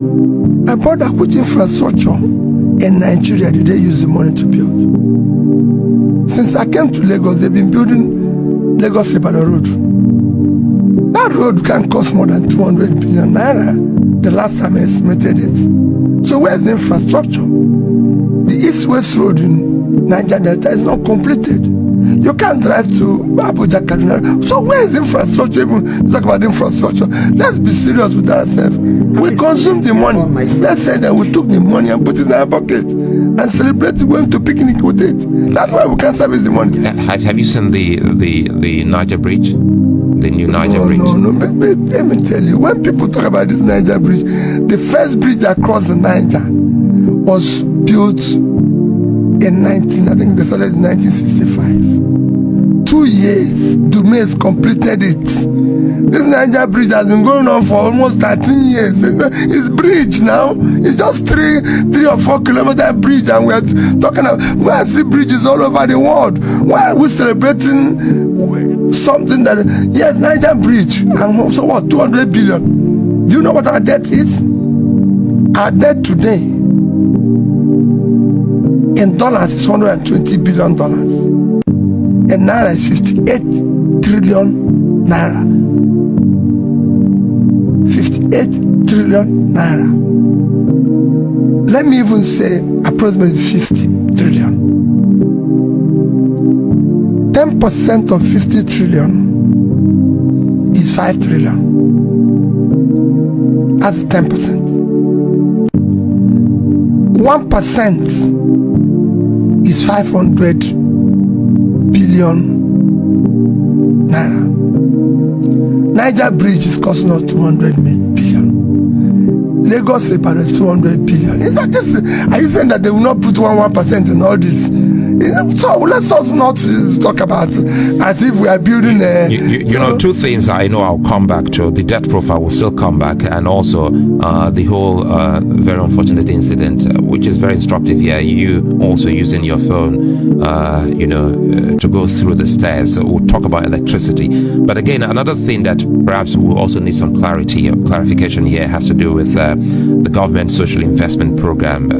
My brother, which infrastructure in Nigeria did they use the money to build? Since I came to Lagos, they've been building Lagos-Ibadan road. That road can cost more than 200 billion naira. The last time I estimated it. So where's the infrastructure? The East-West Road in Niger Delta is not completed. You can't drive to Abuja, Kaduna. So where's the infrastructure? Even talk about infrastructure. Let's be serious with ourselves. We consume the money. Let's say that we took the money and put it in our pocket and celebrate going to picnic with it. That's why we can't service the money. Have you seen the Niger Bridge? The new Niger Bridge? No. Let me tell you, when people talk about this Niger Bridge, the first bridge across the Niger was built in I think they started in 1965. 2 years, Dumas completed it. This Niger Bridge has been going on for almost 13 years. It's bridge now. It's just 3 or 4 kilometer bridge, and we're talking about, we see bridges all over the world. Why are we celebrating something that, yes, Niger Bridge, and so what, 200 billion? Do you know what our debt is? Our debt today in dollars is $120 billion. In naira is 58 trillion naira. 58 trillion naira. Let me even say approximately 50 trillion. 10% of 50 trillion is 5 trillion. That's 10%. 1% is 500 billion naira. Niger Bridge is costing us 200 billion. Lagos-Ibadan is 200 billion. Is that just, are you saying that they will not put 1% in all this? So let's also not talk about as if we are building a... You know, two things I know I'll come back to. The debt profile will still come back, and also the whole very unfortunate incident, which is very instructive here. You also using your phone, to go through the stairs. So we'll talk about electricity. But again, another thing that perhaps we'll also need some clarity or clarification here has to do with the government social investment program,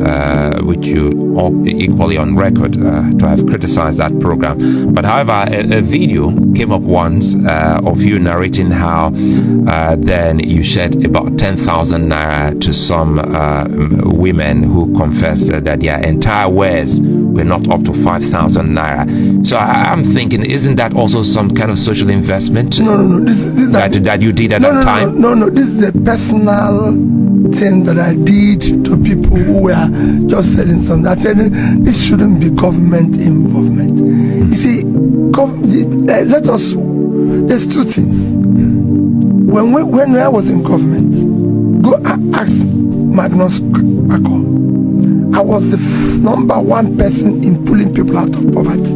which you are equally on record to have criticized that program. But however, a video came up once of you narrating how then you shed about 10,000 naira to some women who confessed that their entire wares were not up to 5,000 naira. So I'm thinking, isn't that also some kind of social investment? No. This that you did at that time? No. This is a personal thing that I did to people who were just selling something. I said this shouldn't be government involvement. You see, there's two things. When I was in government, go ask Magnus Akko. I was the #1 person in pulling people out of poverty,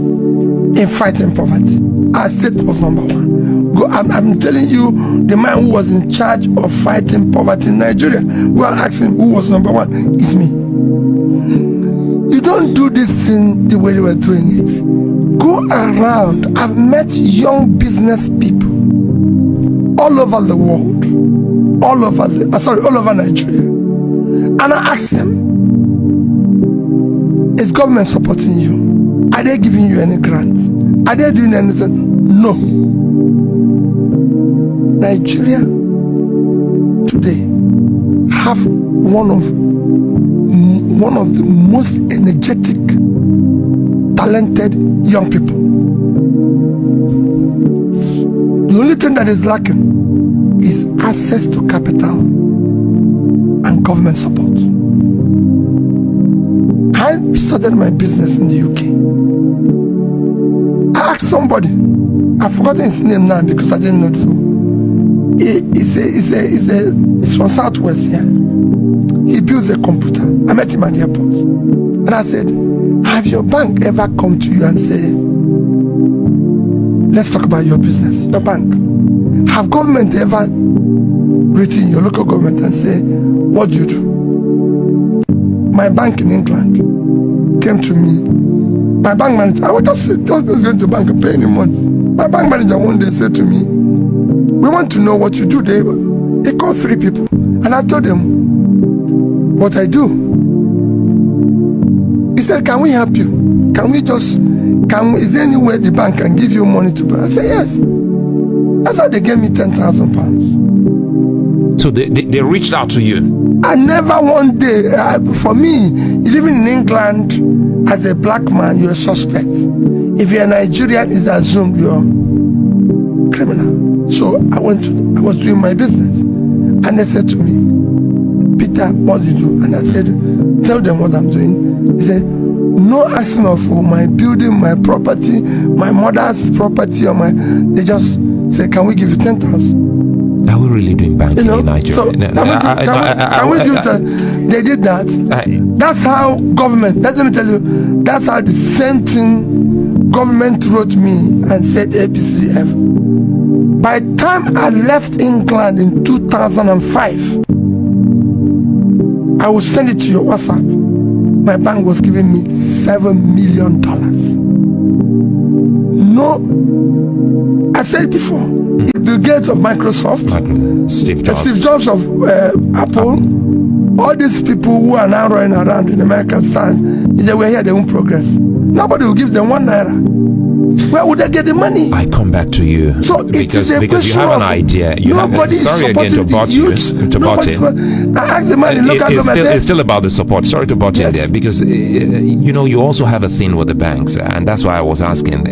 in fighting poverty. Our state was #1. I'm telling you, the man who was in charge of fighting poverty in Nigeria, go and ask him who was #1. It's me. You don't do this thing the way they were doing it. Go around. I've met young business people all over the world, all over Nigeria, and I ask them, is government supporting you? Are they giving you any grants? Are they doing anything? No. Nigeria today have one of the most energetic, talented young people. The only thing that is lacking is access to capital and government support. I started my business in the UK. I asked somebody, I've forgotten his name now because I didn't know so. It's from Southwest here. He builds a computer. I met him at the airport. And I said, have your bank ever come to you and say, let's talk about your business, your bank? Have government ever written your local government and say, what do you do? My bank in England came to me. My bank manager, I was just going to bank and pay any money. My bank manager one day said to me, we want to know what you do there. He called 3 people. And I told them, what I do. He said, can we help you? Is there any way the bank can give you money to buy? I said, yes. That's how they gave me £10,000. So they reached out to you? I never one day, for me, living in England as a black man, you're a suspect. If you're a Nigerian, it's assumed you're criminal. So I was doing my business. And they said to me, Peter, what do you do? And I said, tell them what I'm doing. He said, no action of my building, my property, my mother's property, they just said, can we give you 10,000? Are we really doing banking in Nigeria? So can we do that? They did that. That's how government, let me tell you, that's how the same thing government wrote me and said ABCF. By the time I left England in 2005, I will send it to your WhatsApp. My bank was giving me $7 million. No, I said before, Bill Gates of Microsoft, Steve Jobs of Apple, all these people who are now running around in American stars, if they were here, they won't progress. Nobody will give them £1. Where would they get the money? I come back to you because you have an idea. Sorry again to butt in. I asked the man in local government. It's still about the support. Sorry to butt in there because you also have a thing with the banks, and that's why I was asking.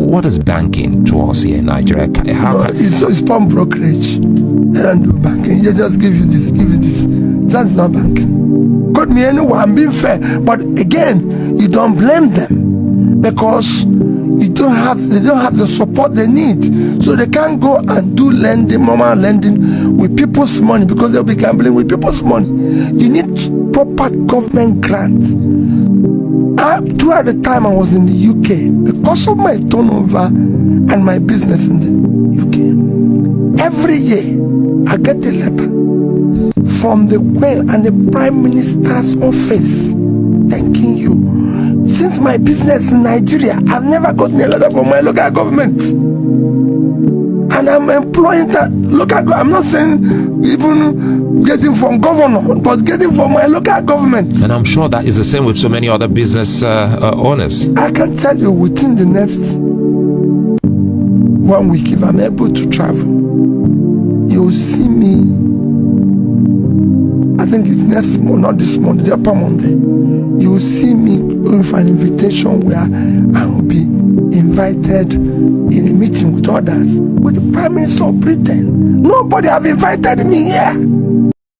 What is banking to us here in Nigeria? It's pump brokerage. They don't do banking. They just give you this, give you this. That's not banking. Quote me anyway. I'm being fair, but again, you don't blame them because they don't have the support they need, so they can't go and do lending, normal lending with people's money because they'll be gambling with people's money. You need proper government grant. Throughout the time I was in the UK, because of my turnover and my business in the UK, every year I get a letter from the Queen and the Prime Minister's office thanking you. Since my business in Nigeria, I've never gotten a letter from my local government. And I'm employing that local government. I'm not saying even getting from governor, but getting from my local government. And I'm sure that is the same with so many other business owners. I can tell you within the next 1 week, if I'm able to travel, you'll see me. I think it's next month, not this month, the upper Monday. You will see me going for an invitation where I will be invited in a meeting with others with the Prime Minister of Britain. Nobody have invited me here.